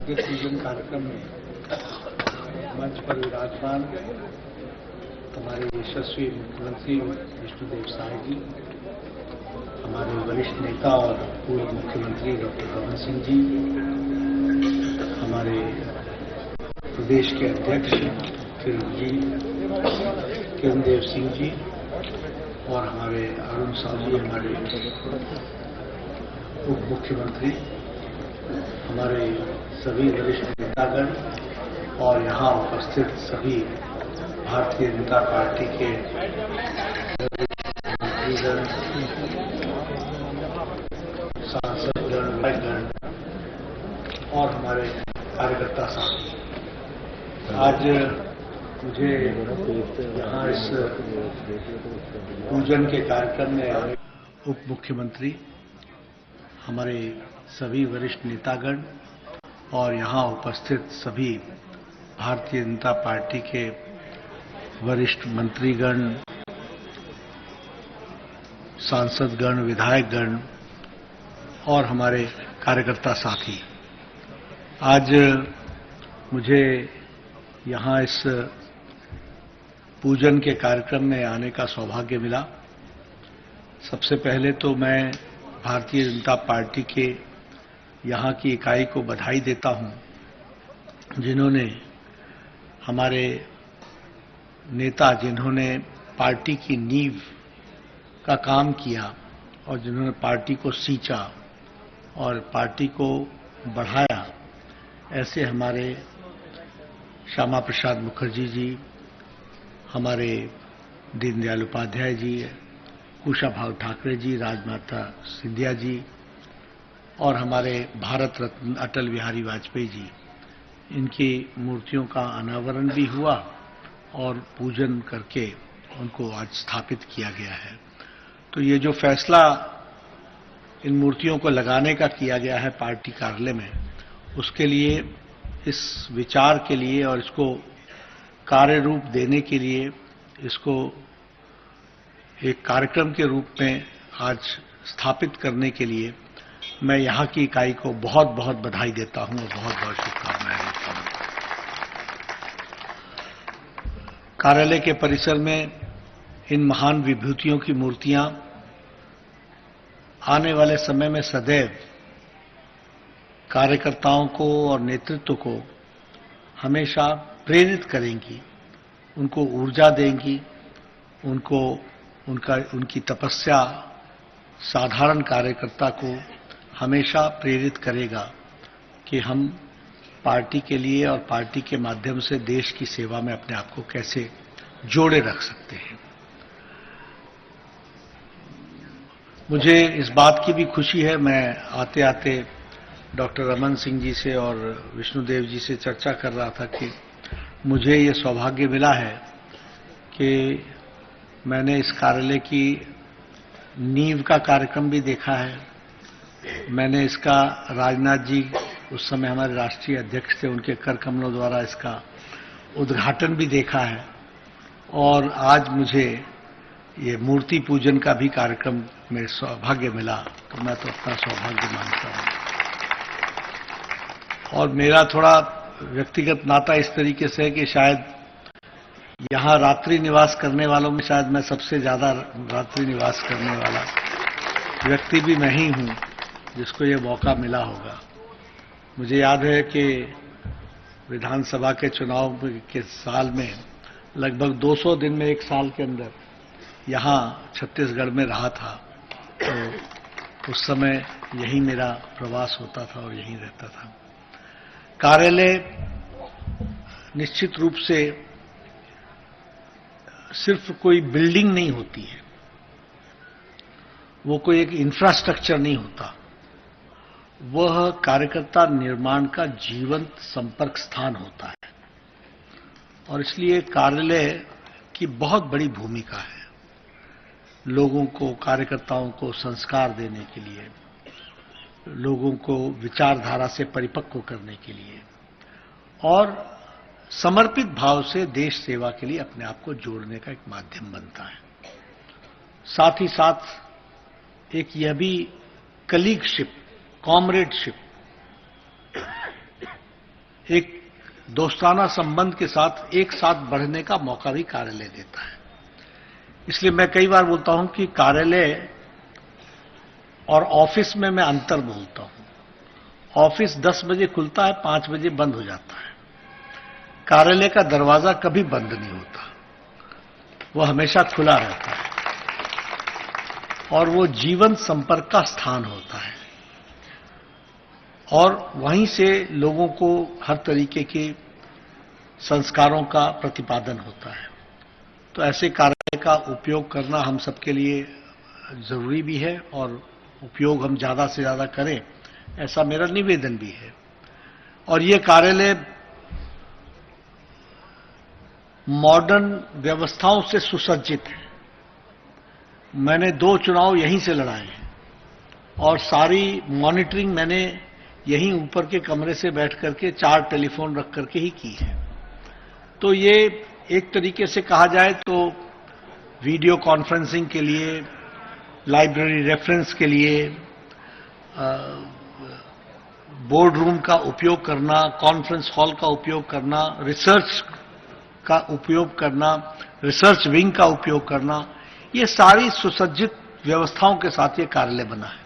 पूजन कार्यक्रम में मंच पर विराजमान हमारे यशस्वी मुख्यमंत्री विष्णुदेव साय जी, हमारे वरिष्ठ नेता और पूर्व मुख्यमंत्री डॉक्टर रमन सिंह जी, हमारे प्रदेश के अध्यक्ष किरणदेव सिंह जी और हमारे अरुण साहू जी, हमारे उप मुख्यमंत्री, हमारे सभी वरिष्ठ नेतागण और यहाँ उपस्थित सभी भारतीय जनता पार्टी के मंत्रीगण, सांसदगण, विधायकगण और हमारे कार्यकर्ता साथी, आज मुझे यहाँ इस पूजन के कार्यक्रम में आए उप मुख्यमंत्री, हमारे सभी वरिष्ठ नेतागण और यहाँ उपस्थित सभी भारतीय जनता पार्टी के वरिष्ठ मंत्रीगण, सांसदगण, विधायकगण और हमारे कार्यकर्ता साथी, आज मुझे यहाँ इस पूजन के कार्यक्रम में आने का सौभाग्य मिला। सबसे पहले तो मैं भारतीय जनता पार्टी के यहाँ की इकाई को बधाई देता हूँ, जिन्होंने हमारे नेता, जिन्होंने पार्टी की नींव का काम किया और जिन्होंने पार्टी को सींचा और पार्टी को बढ़ाया, ऐसे हमारे श्यामा प्रसाद मुखर्जी जी, हमारे दीनदयाल उपाध्याय जी, कुशाभाऊ ठाकरे जी, राजमाता सिंधिया जी और हमारे भारत रत्न अटल बिहारी वाजपेयी जी, इनकी मूर्तियों का अनावरण भी हुआ और पूजन करके उनको आज स्थापित किया गया है। तो ये जो फैसला इन मूर्तियों को लगाने का किया गया है पार्टी कार्यालय में, उसके लिए, इस विचार के लिए और इसको कार्य रूप देने के लिए, इसको एक कार्यक्रम के रूप में आज स्थापित करने के लिए मैं यहाँ की इकाई को बहुत बहुत बधाई देता हूँ और बहुत बहुत शुभकामनाएं देता हूँ। कार्यालय के परिसर में इन महान विभूतियों की मूर्तियां आने वाले समय में सदैव कार्यकर्ताओं को और नेतृत्व को हमेशा प्रेरित करेंगी, उनको ऊर्जा देंगी, उनकी तपस्या साधारण कार्यकर्ता को हमेशा प्रेरित करेगा कि हम पार्टी के लिए और पार्टी के माध्यम से देश की सेवा में अपने आप को कैसे जोड़े रख सकते हैं। मुझे इस बात की भी खुशी है, मैं आते आते डॉक्टर रमन सिंह जी से और विष्णुदेव जी से चर्चा कर रहा था कि मुझे ये सौभाग्य मिला है कि मैंने इस कार्यालय की नींव का कार्यक्रम भी देखा है। मैंने इसका, राजनाथ जी उस समय हमारे राष्ट्रीय अध्यक्ष थे, उनके कर कमलों द्वारा इसका उद्घाटन भी देखा है और आज मुझे ये मूर्ति पूजन का भी कार्यक्रम में सौभाग्य मिला, तो मैं तो अपना सौभाग्य मानता हूँ। और मेरा थोड़ा व्यक्तिगत नाता इस तरीके से है कि शायद यहाँ रात्रि निवास करने वालों में शायद मैं सबसे ज्यादा रात्रि निवास करने वाला व्यक्ति भी मैं ही हूँ जिसको ये मौका मिला होगा। मुझे याद है कि विधानसभा के चुनाव के साल में लगभग 200 दिन में एक साल के अंदर यहाँ छत्तीसगढ़ में रहा था, तो उस समय यही मेरा प्रवास होता था और यहीं रहता था। कार्यालय निश्चित रूप से सिर्फ कोई बिल्डिंग नहीं होती है, वो कोई एक इंफ्रास्ट्रक्चर नहीं होता, वह कार्यकर्ता निर्माण का जीवंत संपर्क स्थान होता है और इसलिए कार्यालय की बहुत बड़ी भूमिका है लोगों को, कार्यकर्ताओं को संस्कार देने के लिए, लोगों को विचारधारा से परिपक्व करने के लिए और समर्पित भाव से देश सेवा के लिए अपने आप को जोड़ने का एक माध्यम बनता है। साथ ही साथ एक यह भी कलीगशिप, कॉमरेडशिप एक दोस्ताना संबंध के साथ एक साथ बढ़ने का मौका भी कार्यालय देता है। इसलिए मैं कई बार बोलता हूं कि कार्यालय और ऑफिस में मैं अंतर बोलता हूं। ऑफिस 10 बजे खुलता है, 5 बजे बंद हो जाता है। कार्यालय का दरवाजा कभी बंद नहीं होता, वो हमेशा खुला रहता है और वो जीवन संपर्क का स्थान होता है और वहीं से लोगों को हर तरीके के संस्कारों का प्रतिपादन होता है। तो ऐसे कार्यालय का उपयोग करना हम सबके लिए जरूरी भी है और उपयोग हम ज्यादा से ज्यादा करें, ऐसा मेरा निवेदन भी है। और ये कार्यालय मॉडर्न व्यवस्थाओं से सुसज्जित है। मैंने 2 चुनाव यहीं से लड़ाए हैं और सारी मॉनिटरिंग मैंने यहीं ऊपर के कमरे से बैठ करके 4 टेलीफोन रख करके ही की है। तो ये एक तरीके से कहा जाए तो वीडियो कॉन्फ्रेंसिंग के लिए, लाइब्रेरी रेफरेंस के लिए, बोर्ड रूम का उपयोग करना, कॉन्फ्रेंस हॉल का उपयोग करना, रिसर्च का उपयोग करना, रिसर्च विंग का उपयोग करना, ये सारी सुसज्जित व्यवस्थाओं के साथ ये कार्यालय बना है।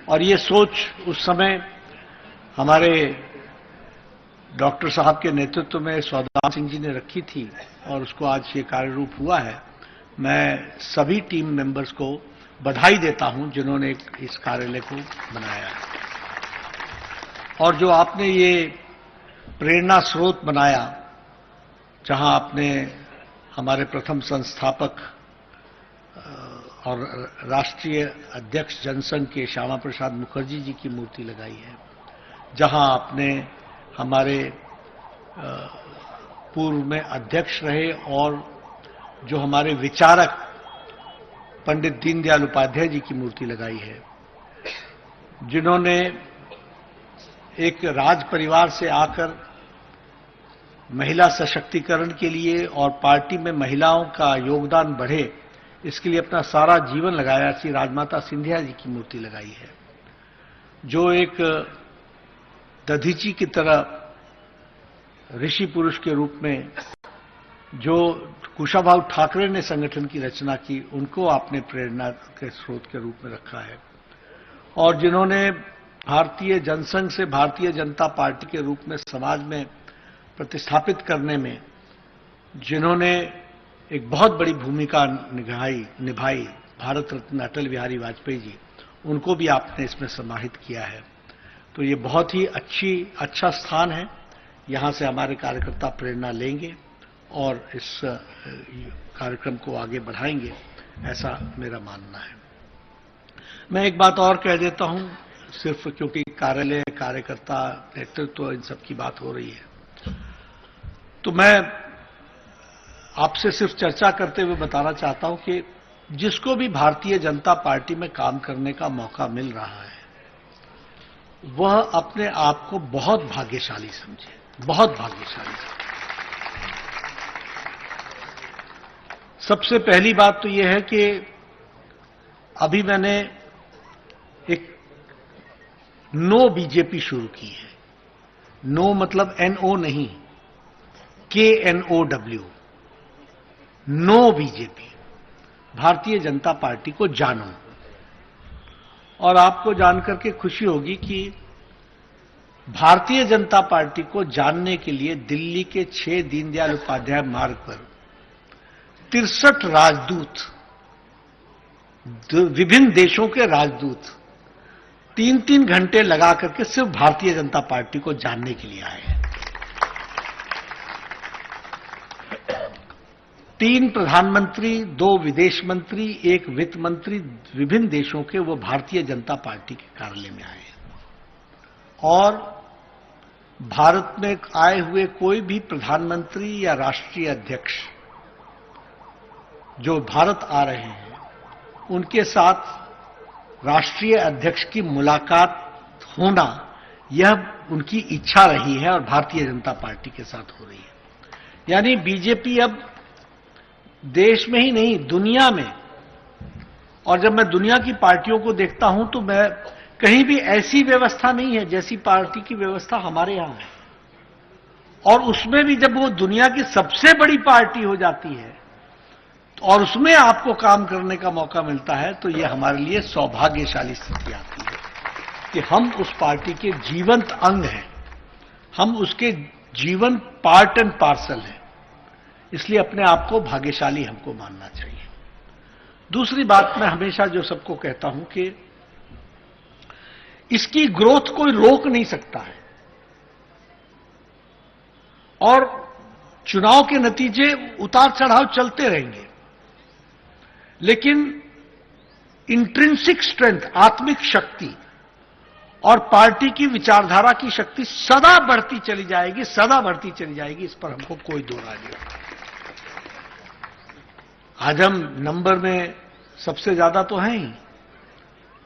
और ये सोच उस समय हमारे डॉक्टर साहब के नेतृत्व में सौदान सिंह जी ने रखी थी और उसको आज ये कार्य रूप हुआ है। मैं सभी टीम मेंबर्स को बधाई देता हूं जिन्होंने इस कार्यालय को बनाया है। और जो आपने ये प्रेरणा स्रोत बनाया, जहां आपने हमारे प्रथम संस्थापक और राष्ट्रीय अध्यक्ष जनसंघ के श्यामा प्रसाद मुखर्जी जी की मूर्ति लगाई है, जहां आपने हमारे पूर्व में अध्यक्ष रहे और जो हमारे विचारक पंडित दीनदयाल उपाध्याय जी की मूर्ति लगाई है, जिन्होंने एक राज परिवार से आकर महिला सशक्तिकरण के लिए और पार्टी में महिलाओं का योगदान बढ़े, इसके लिए अपना सारा जीवन लगाया। श्री राजमाता सिंधिया जी की मूर्ति लगाई है, जो एक दधीची की तरह ऋषि पुरुष के रूप में, जो कुशाभाऊ ठाकरे ने संगठन की रचना की, उनको आपने प्रेरणा के स्रोत के रूप में रखा है। और जिन्होंने भारतीय जनसंघ से भारतीय जनता पार्टी के रूप में समाज में प्रतिस्थापित करने में जिन्होंने एक बहुत बड़ी भूमिका निभाई, भारत रत्न अटल बिहारी वाजपेयी जी, उनको भी आपने इसमें समाहित किया है। तो ये बहुत ही अच्छा स्थान है। यहां से हमारे कार्यकर्ता प्रेरणा लेंगे और इस कार्यक्रम को आगे बढ़ाएंगे, ऐसा मेरा मानना है। मैं एक बात और कह देता हूं, सिर्फ क्योंकि कार्यालय, कार्यकर्ता, नेतृत्व, इन सब की बात हो रही है, तो मैं आपसे सिर्फ चर्चा करते हुए बताना चाहता हूं कि जिसको भी भारतीय जनता पार्टी में काम करने का मौका मिल रहा है, वह अपने आप को बहुत भाग्यशाली समझे, बहुत भाग्यशाली समझे। सबसे पहली बात तो यह है कि अभी मैंने एक नो बीजेपी शुरू की है। नो मतलब NO नहीं, KNOW, no BJP, Bharatiya Janata party को जानो। और आपको जानकर के खुशी होगी कि भारतीय जनता पार्टी को जानने के लिए दिल्ली के 6 दीनदयाल उपाध्याय मार्ग पर 63 राजदूत, विभिन्न देशों के राजदूत 3-3 घंटे लगा करके सिर्फ भारतीय जनता पार्टी को जानने के लिए आए हैं। 3 प्रधानमंत्री, 2 विदेश मंत्री, 1 वित्त मंत्री विभिन्न देशों के, वो भारतीय जनता पार्टी के कार्यालय में आए हैं। और भारत में आए हुए कोई भी प्रधानमंत्री या राष्ट्रीय अध्यक्ष जो भारत आ रहे हैं, उनके साथ राष्ट्रीय अध्यक्ष की मुलाकात होना, यह उनकी इच्छा रही है और भारतीय जनता पार्टी के साथ हो रही है। यानी बीजेपी अब देश में ही नहीं, दुनिया में, और जब मैं दुनिया की पार्टियों को देखता हूं तो मैं कहीं भी ऐसी व्यवस्था नहीं है जैसी पार्टी की व्यवस्था हमारे यहां है। और उसमें भी जब वो दुनिया की सबसे बड़ी पार्टी हो जाती है और उसमें आपको काम करने का मौका मिलता है, तो ये हमारे लिए सौभाग्यशाली स्थिति आती है कि हम उस पार्टी के जीवंत अंग हैं, हम उसके जीवन पार्ट एंड पार्सल हैं। इसलिए अपने आप को भाग्यशाली हमको मानना चाहिए। दूसरी बात मैं हमेशा जो सबको कहता हूं कि इसकी ग्रोथ कोई रोक नहीं सकता है और चुनाव के नतीजे उतार चढ़ाव चलते रहेंगे, लेकिन इंट्रिंसिक स्ट्रेंथ, आत्मिक शक्ति और पार्टी की विचारधारा की शक्ति सदा बढ़ती चली जाएगी, सदा बढ़ती चली जाएगी। इस पर हमको कोई दो राय नहीं। आज हम नंबर में सबसे ज्यादा तो हैं ही।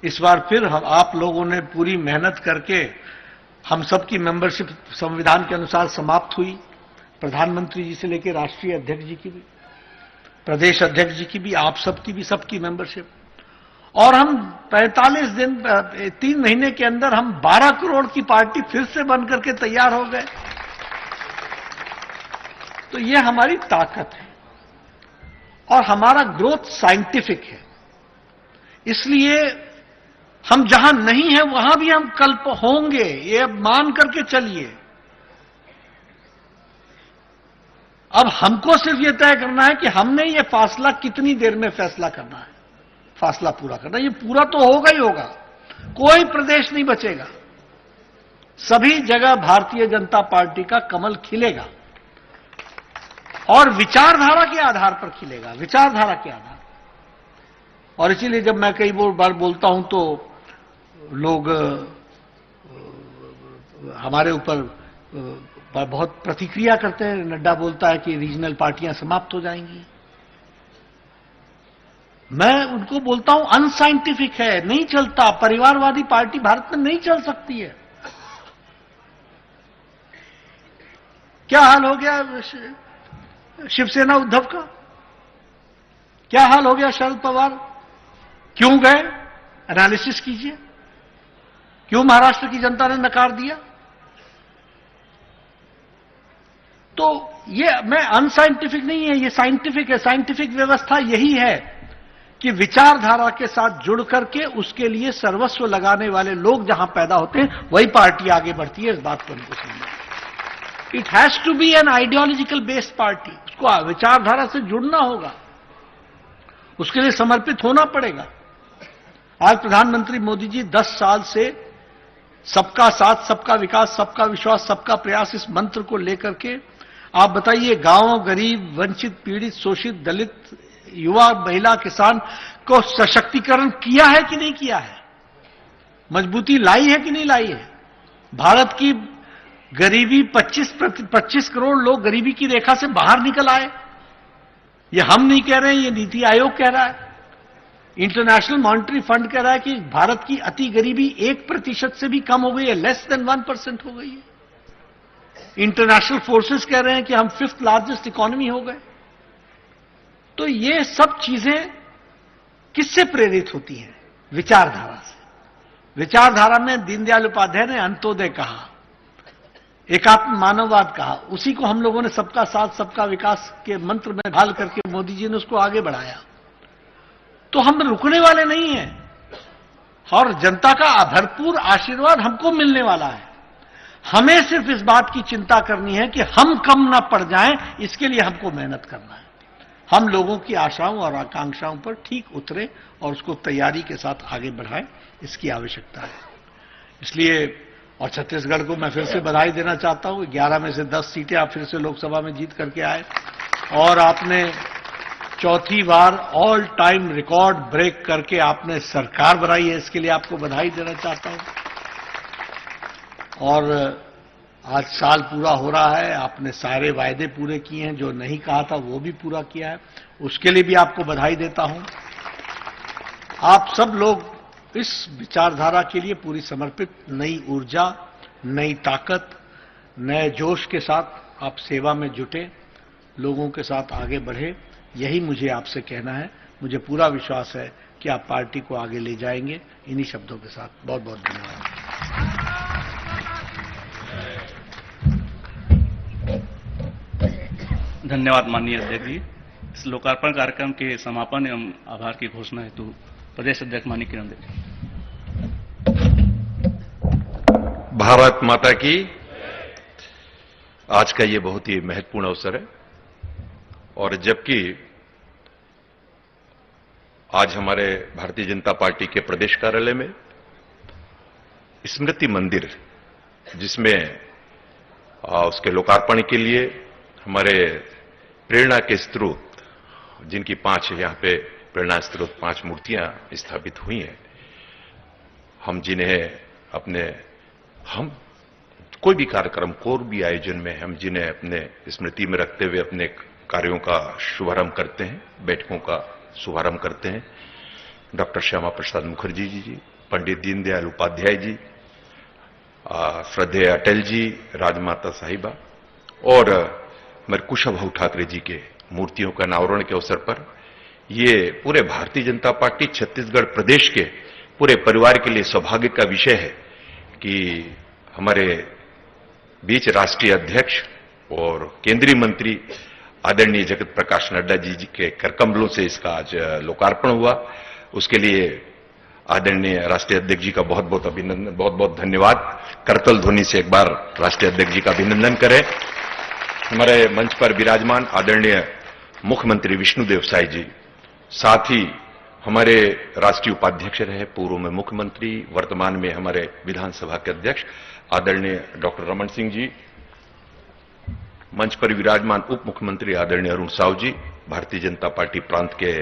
इस बार फिर हम आप लोगों ने पूरी मेहनत करके हम सबकी मेंबरशिप संविधान के अनुसार समाप्त हुई। प्रधानमंत्री जी से लेकर राष्ट्रीय अध्यक्ष जी की भी, प्रदेश अध्यक्ष जी की भी, आप सबकी भी, सबकी मेंबरशिप। और हम 45 दिन 3 महीने के अंदर हम 12 करोड़ की पार्टी फिर से बन करके तैयार हो गए। तो ये हमारी ताकत है और हमारा ग्रोथ साइंटिफिक है। इसलिए हम जहां नहीं है वहां भी हम कल्प होंगे, ये अब मान करके चलिए। अब हमको सिर्फ ये तय करना है कि हमने ये फासला कितनी देर में फैसला करना है, फासला पूरा करना। ये पूरा तो होगा ही होगा, कोई प्रदेश नहीं बचेगा, सभी जगह भारतीय जनता पार्टी का कमल खिलेगा और विचारधारा के आधार पर खिलेगा, विचारधारा के आधार। और इसीलिए जब मैं कई बार बोलता हूं तो लोग हमारे ऊपर बहुत प्रतिक्रिया करते हैं। नड्डा बोलता है कि रीजनल पार्टियां समाप्त हो जाएंगी। मैं उनको बोलता हूं अनसाइंटिफिक है, नहीं चलता। परिवारवादी पार्टी भारत में नहीं चल सकती है। क्या हाल हो गया शिवसेना उद्धव का, क्या हाल हो गया शरद पवार, क्यों गए? एनालिसिस कीजिए, क्यों महाराष्ट्र की जनता ने नकार दिया? तो ये मैं अनसाइंटिफिक नहीं है, ये साइंटिफिक है। साइंटिफिक व्यवस्था यही है कि विचारधारा के साथ जुड़ करके उसके लिए सर्वस्व लगाने वाले लोग जहां पैदा होते हैं वही पार्टी आगे बढ़ती है। इस बात को हमको समझना। It has to be an ideological based party. उसको विचारधारा से जुड़ना होगा, उसके लिए समर्पित होना पड़ेगा। आज प्रधानमंत्री मोदी जी 10 साल से सबका साथ, सबका विकास, सबका विश्वास, सबका प्रयास इस मंत्र को लेकर के आप बताइए, गांव, गरीब, वंचित, पीड़ित, शोषित, दलित, युवा, महिला, किसान को सशक्तिकरण किया है कि नहीं किया है? मजबूती लाई है कि नहीं लाई है? भारत की गरीबी 25 करोड़ लोग गरीबी की रेखा से बाहर निकल आए। ये हम नहीं कह रहे हैं, ये नीति आयोग कह रहा है। इंटरनेशनल मॉनिटरी फंड कह रहा है कि भारत की अति गरीबी 1% से भी कम हो गई है, लेस देन 1% हो गई है। इंटरनेशनल फोर्सेस कह रहे हैं कि हम 5th लार्जेस्ट इकोनॉमी हो गए। तो ये सब चीजें किससे प्रेरित होती हैं? विचारधारा से। विचारधारा में दीनदयाल उपाध्याय ने अंत्योदय कहा, एकात्म मानववाद कहा। उसी को हम लोगों ने सबका साथ, सबका विकास के मंत्र में ढाल करके मोदी जी ने उसको आगे बढ़ाया। तो हम रुकने वाले नहीं हैं और जनता का भरपूर आशीर्वाद हमको मिलने वाला है। हमें सिर्फ इस बात की चिंता करनी है कि हम कम ना पड़ जाएं, इसके लिए हमको मेहनत करना है। हम लोगों की आशाओं और आकांक्षाओं पर ठीक उतरे और उसको तैयारी के साथ आगे बढ़ाएं, इसकी आवश्यकता है। इसलिए और छत्तीसगढ़ को मैं फिर से बधाई देना चाहता हूं। 11 में से 10 सीटें आप फिर से लोकसभा में जीत करके आए और आपने चौथी बार ऑल टाइम रिकॉर्ड ब्रेक करके आपने सरकार बनाई है। इसके लिए आपको बधाई देना चाहता हूं। और आज साल पूरा हो रहा है, आपने सारे वायदे पूरे किए हैं, जो नहीं कहा था वो भी पूरा किया है, उसके लिए भी आपको बधाई देता हूं। आप सब लोग इस विचारधारा के लिए पूरी समर्पित, नई ऊर्जा, नई ताकत, नए जोश के साथ आप सेवा में जुटे, लोगों के साथ आगे बढ़े, यही मुझे आपसे कहना है। मुझे पूरा विश्वास है कि आप पार्टी को आगे ले जाएंगे। इन्हीं शब्दों के साथ बहुत बहुत धन्यवाद। धन्यवाद माननीय अध्यक्ष जी। इस लोकार्पण कार्यक्रम के समापन एवं आभार की घोषणा हेतु प्रदेश अध्यक्ष माननीय किरण देव। भारत माता की। आज का ये बहुत ही महत्वपूर्ण अवसर है और जबकि आज हमारे भारतीय जनता पार्टी के प्रदेश कार्यालय में स्मृति मंदिर, जिसमें उसके लोकार्पण के लिए हमारे प्रेरणा के स्रोत, जिनकी 5 यहां पे प्रेरणा स्रोत 5 मूर्तियां स्थापित हुई हैं, हम जिन्हें हम कोई भी कार्यक्रम, कोई भी आयोजन में हम जिन्हें अपने स्मृति में रखते हुए अपने कार्यों का शुभारंभ करते हैं, बैठकों का शुभारंभ करते हैं। डॉक्टर श्यामा प्रसाद मुखर्जी जी, पंडित दीनदयाल उपाध्याय जी, श्रद्धेय अटल जी, राजमाता साहिबा और मेरे कुशाभाऊ ठाकरे जी के मूर्तियों का अनावरण के अवसर पर ये पूरे भारतीय जनता पार्टी छत्तीसगढ़ प्रदेश के पूरे परिवार के लिए सौभाग्य का विषय है कि हमारे बीच राष्ट्रीय अध्यक्ष और केंद्रीय मंत्री आदरणीय जगत प्रकाश नड्डा जी के करकमलों से इसका आज लोकार्पण हुआ। उसके लिए आदरणीय राष्ट्रीय अध्यक्ष जी का बहुत बहुत अभिनंदन, बहुत बहुत धन्यवाद। करतल ध्वनि से एक बार राष्ट्रीय अध्यक्ष जी का अभिनंदन करें। हमारे मंच पर विराजमान आदरणीय मुख्यमंत्री विष्णुदेव साय जी, साथ ही हमारे राष्ट्रीय उपाध्यक्ष रहे, पूर्व में मुख्यमंत्री, वर्तमान में हमारे विधानसभा के अध्यक्ष आदरणीय डॉक्टर रमन सिंह जी, मंच पर विराजमान उप मुख्यमंत्री आदरणीय अरुण साव जी, भारतीय जनता पार्टी प्रांत के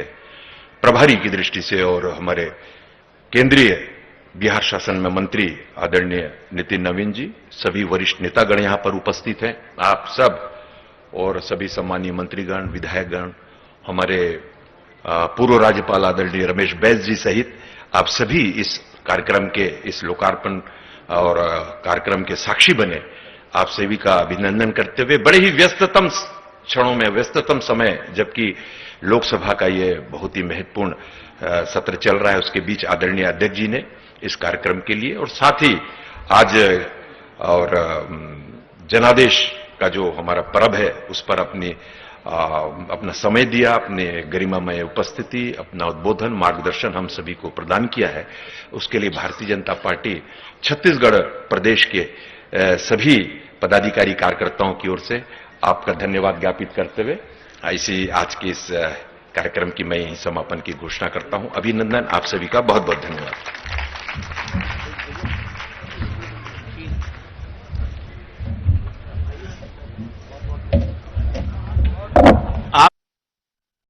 प्रभारी की दृष्टि से, और हमारे केंद्रीय बिहार शासन में मंत्री आदरणीय नितिन नवीन जी, सभी वरिष्ठ नेतागण यहां पर उपस्थित हैं, आप सब और सभी सम्मानीय मंत्रीगण, विधायकगण, हमारे पूर्व राज्यपाल आदरणीय रमेश बैस जी सहित आप सभी इस कार्यक्रम के, इस लोकार्पण और कार्यक्रम के साक्षी बने। आप सभी का अभिनंदन करते हुए बड़े ही व्यस्ततम क्षणों में, व्यस्ततम समय, जबकि लोकसभा का ये बहुत ही महत्वपूर्ण सत्र चल रहा है, उसके बीच आदरणीय अध्यक्ष जी ने इस कार्यक्रम के लिए और साथ ही आज और जनादेश का जो हमारा पर्व है उस पर अपना समय दिया, अपने गरिमामय उपस्थिति, अपना उद्बोधन, मार्गदर्शन हम सभी को प्रदान किया है। उसके लिए भारतीय जनता पार्टी छत्तीसगढ़ प्रदेश के सभी पदाधिकारी कार्यकर्ताओं की ओर से आपका धन्यवाद ज्ञापित करते हुए इसी आज के इस कार्यक्रम की मैं यही समापन की घोषणा करता हूं। अभिनंदन, आप सभी का बहुत बहुत धन्यवाद।